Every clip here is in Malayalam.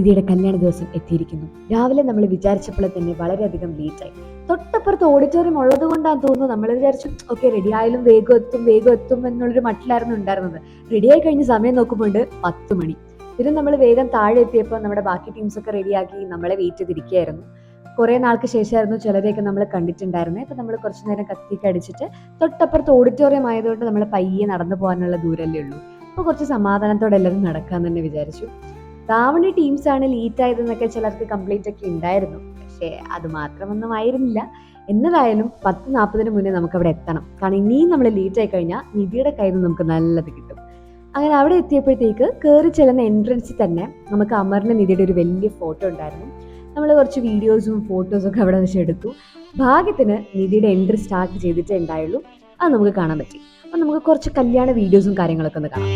നിധിയുടെ കല്യാണ ദിവസം എത്തിയിരിക്കുന്നു. രാവിലെ നമ്മൾ വിചാരിച്ചപ്പോൾ തന്നെ വളരെയധികം ലേറ്റായി. തൊട്ടപ്പുറത്ത് ഓഡിറ്റോറിയം ഉള്ളത് കൊണ്ടാന്ന് തോന്നുന്നു നമ്മൾ വിചാരിച്ചു ഓക്കെ റെഡി ആയാലും വേഗം എത്തും എന്നുള്ളൊരു മട്ടിലായിരുന്നു ഉണ്ടായിരുന്നത്. റെഡിയായി കഴിഞ്ഞ സമയം നോക്കുമ്പോൾ 10 മണി. പിന്നെ നമ്മൾ വേഗം താഴെ എത്തിയപ്പോൾ നമ്മുടെ ബാക്കി ടീംസൊക്കെ റെഡിയാക്കി നമ്മളെ വെയിറ്റ് ചെയ്തിരിക്കുകയായിരുന്നു. കുറേ നാൾക്ക് ശേഷമായിരുന്നു ചിലരെയൊക്കെ നമ്മൾ കണ്ടിട്ടുണ്ടായിരുന്നത്. അപ്പോൾ നമ്മൾ കുറച്ച് നേരം കത്തിയൊക്കെ അടിച്ചിട്ട് തൊട്ടപ്പുറത്ത് ഓഡിറ്റോറിയം ആയതുകൊണ്ട് നമ്മൾ പയ്യെ നടന്നു പോകാനുള്ള ദൂരമല്ലേ ഉള്ളൂ. അപ്പോൾ കുറച്ച് സമാധാനത്തോടെ എല്ലാവരും നടക്കാമെന്ന് തന്നെ വിചാരിച്ചു. ധാവണി ടീംസാണ് ലീറ്റ് ആയതെന്നൊക്കെ ചിലർക്ക് കംപ്ലീറ്റ് ഒക്കെ ഉണ്ടായിരുന്നു. പക്ഷേ അത് മാത്രമൊന്നും ആയിരുന്നില്ല. എന്നതായാലും 10:40 മുന്നേ നമുക്ക് അവിടെ എത്തണം. കാരണം ഇനിയും നമ്മൾ ലേറ്റ് ആയി കഴിഞ്ഞാൽ നിധിയുടെ കയ്യിൽ നിന്ന് നമുക്ക് നല്ലത് കിട്ടും. അങ്ങനെ അവിടെ എത്തിയപ്പോഴത്തേക്ക് കയറി ചെല്ലുന്ന എൻട്രൻസിൽ തന്നെ നമുക്ക് അമറിന് നിധിയുടെ ഒരു വലിയ ഫോട്ടോ ഉണ്ടായിരുന്നു. നമ്മൾ കുറച്ച് വീഡിയോസും ഫോട്ടോസും ഒക്കെ അവിടെ വെച്ച് എടുത്തു. ഭാഗ്യത്തിന് നിധിയുടെ എൻട്രി സ്റ്റാർട്ട് ചെയ്തിട്ടേ ഉണ്ടായുള്ളൂ. അത് നമുക്ക് കാണാൻ പറ്റി. അപ്പം നമുക്ക് കുറച്ച് കല്യാണ വീഡിയോസും കാര്യങ്ങളൊക്കെ ഒന്ന് കാണാം.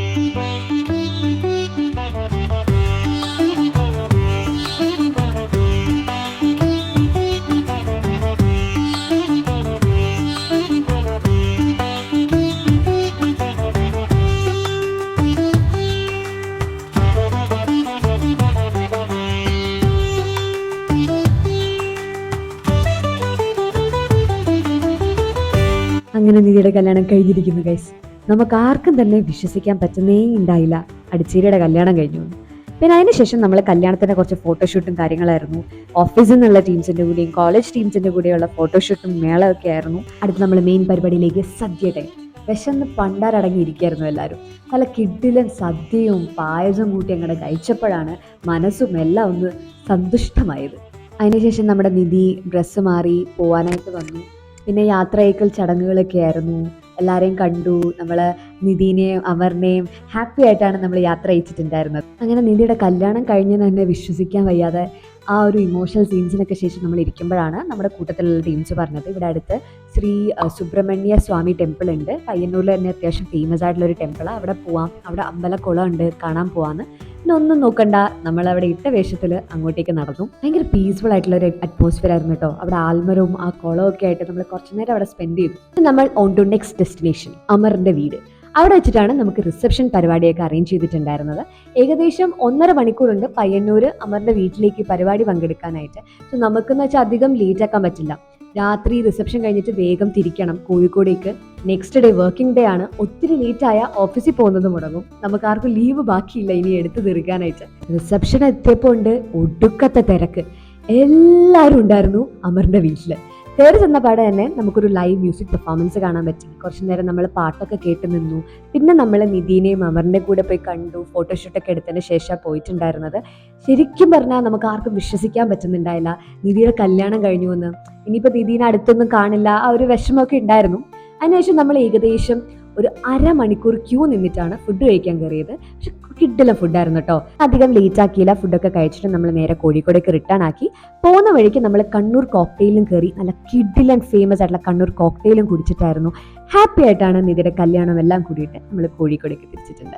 അങ്ങനെ നിധിയുടെ കല്യാണം കഴിഞ്ഞിരിക്കുന്നു ഗൈസ്. നമുക്ക് ആർക്കും തന്നെ വിശ്വസിക്കാൻ പറ്റുന്നേ ഉണ്ടായില്ല അടിച്ചേരിയുടെ കല്യാണം കഴിഞ്ഞു. പിന്നെ അതിനുശേഷം നമ്മൾ കല്യാണത്തിൻ്റെ കുറച്ച് ഫോട്ടോഷൂട്ടും കാര്യങ്ങളായിരുന്നു. ഓഫീസിൽ നിന്നുള്ള ടീംസിൻ്റെ കൂടെയും കോളേജ് ടീംസിൻ്റെ കൂടെയുള്ള ഫോട്ടോഷൂട്ടും മേളമൊക്കെ ആയിരുന്നു. അടുത്ത് നമ്മൾ മെയിൻ പരിപാടിയിലേക്ക് സദ്യ ടൈം. വിശന്ന് പണ്ടാരടങ്ങിയിരിക്കുകയായിരുന്നു എല്ലാവരും. നല്ല കിഡിലും സദ്യയും പായസം കൂട്ടി അങ്ങോട്ട് കഴിച്ചപ്പോഴാണ് മനസ്സും എല്ലാം ഒന്ന് സന്തുഷ്ടമായത്. അതിനുശേഷം നമ്മുടെ നിധി ഡ്രസ്സ് മാറി പോവാനായിട്ട് വന്നു. പിന്നെ യാത്രയക്കൽ ചടങ്ങുകളൊക്കെ ആയിരുന്നു. എല്ലാവരെയും കണ്ടു. നമ്മൾ നിധിനെയും അമറിനെയും ഹാപ്പി ആയിട്ടാണ് നമ്മൾ യാത്ര അയച്ചിട്ടുണ്ടായിരുന്നത്. അങ്ങനെ നിധിയുടെ കല്യാണം കഴിഞ്ഞെന്ന് തന്നെ വിശ്വസിക്കാൻ വയ്യാതെ ആ ഒരു ഇമോഷണൽ സീൻസിനൊക്കെ ശേഷം നമ്മൾ ഇരിക്കുമ്പോഴാണ് നമ്മുടെ കൂട്ടത്തിലുള്ള ടീംസ് പറഞ്ഞത് ഇവിടെ അടുത്ത് ശ്രീ സുബ്രഹ്മണ്യ സ്വാമി ടെമ്പിൾ ഉണ്ട്. പയ്യന്നൂരിൽ തന്നെ അത്യാവശ്യം ഫേമസ് ആയിട്ടുള്ളൊരു ടെമ്പിളാണ്. അവിടെ പോവാം, അവിടെ അമ്പലക്കുളം ഉണ്ട്, കാണാൻ പോവാന്ന്. പിന്നെ ഒന്നും നോക്കണ്ട, നമ്മളവിടെ ഇട്ട വേഷത്തിൽ അങ്ങോട്ടേക്ക് നടന്നു. ഭയങ്കര പീസ്ഫുൾ ആയിട്ടുള്ളൊരു അറ്റ്മോസ്ഫിയർ ആയിരുന്നു കേട്ടോ. അവിടെ ആൽമരവും ആ കുളവും ഒക്കെ ആയിട്ട് നമ്മൾ കുറച്ച് നേരം അവിടെ സ്പെൻഡ് ചെയ്തു. നമ്മൾ ഓൺ ടു നെക്സ്റ്റ് ഡെസ്റ്റിനേഷൻ, അമറിന്റെ വീട്. അവിടെ വെച്ചിട്ടാണ് നമുക്ക് റിസപ്ഷൻ പരിപാടിയൊക്കെ അറേഞ്ച് ചെയ്തിട്ടുണ്ടായിരുന്നത്. ഏകദേശം 1.5 മണിക്കൂറുണ്ട് പയ്യന്നൂർ അമറിന്റെ വീട്ടിലേക്ക് പരിപാടി പങ്കെടുക്കാനായിട്ട്. സോ നമുക്കെന്ന് വെച്ചാൽ അധികം ലേറ്റ് ആക്കാൻ പറ്റില്ല. രാത്രി റിസപ്ഷൻ കഴിഞ്ഞിട്ട് വേഗം തിരിക്കണം കോഴിക്കോടേക്ക്. നെക്സ്റ്റ് ഡേ വർക്കിംഗ് ഡേ ആണ്. ഒത്തിരി ലേറ്റായ ഓഫീസിൽ പോകുന്നത് മുടങ്ങും. നമുക്ക് ആർക്കും ലീവ് ബാക്കിയില്ല ഇനി എടുത്തു തീർക്കാനായിട്ട്. റിസപ്ഷൻ എത്തിയപ്പോൾ ഉണ്ട് ഒടുക്കത്തെ തിരക്ക്. എല്ലാവരും ഉണ്ടായിരുന്നു അമറിന്റെ വീട്ടിൽ. കയറി ചെന്ന പാടെ തന്നെ നമുക്കൊരു ലൈവ് മ്യൂസിക് പെർഫോമൻസ് കാണാൻ പറ്റി. കുറച്ചു നേരം നമ്മൾ പാട്ടൊക്കെ കേട്ട് നിന്നു. പിന്നെ നമ്മൾ നിധിനെയും അമറിൻ്റെ കൂടെ പോയി കണ്ടു. ഫോട്ടോഷൂട്ടൊക്കെ എടുത്തതിന് ശേഷം പോയിട്ടുണ്ടായിരുന്നത്. ശരിക്കും പറഞ്ഞാൽ നമുക്ക് ആർക്കും വിശ്വസിക്കാൻ പറ്റുന്നുണ്ടായില്ല നിധിയുടെ കല്യാണം കഴിഞ്ഞു എന്ന്. ഇനിയിപ്പോൾ നിധീനെ അടുത്തൊന്നും കാണില്ല, ആ ഒരു വിഷമമൊക്കെ ഉണ്ടായിരുന്നു. അതിനുശേഷം നമ്മൾ ഏകദേശം ഒരു 1/2 മണിക്കൂർ ക്യൂ നിന്നിട്ടാണ് ഫുഡ് കഴിക്കാൻ കയറിയത്. പക്ഷെ കിഡിലെ ഫുഡായിരുന്നു കേട്ടോ. അധികം ലേറ്റ് ആക്കിയില്ല. ഫുഡൊക്കെ കഴിച്ചിട്ട് നമ്മൾ നേരെ കോഴിക്കോടേക്ക് റിട്ടേൺ ആക്കി. പോകുന്ന വഴിക്ക് നമ്മൾ കണ്ണൂർ കോക്ടെയിലും കയറി. നല്ല കിഡിലൻ ഫേമസ് ആയിട്ടുള്ള കണ്ണൂർ കോക്ടെയിലും കുടിച്ചിട്ടായിരുന്നു ഹാപ്പി ആയിട്ടാണ് നിധിയുടെ കല്യാണം എല്ലാം കൂടിയിട്ട് നമ്മൾ കോഴിക്കോടേക്ക് തിരിച്ചിട്ടുണ്ട്.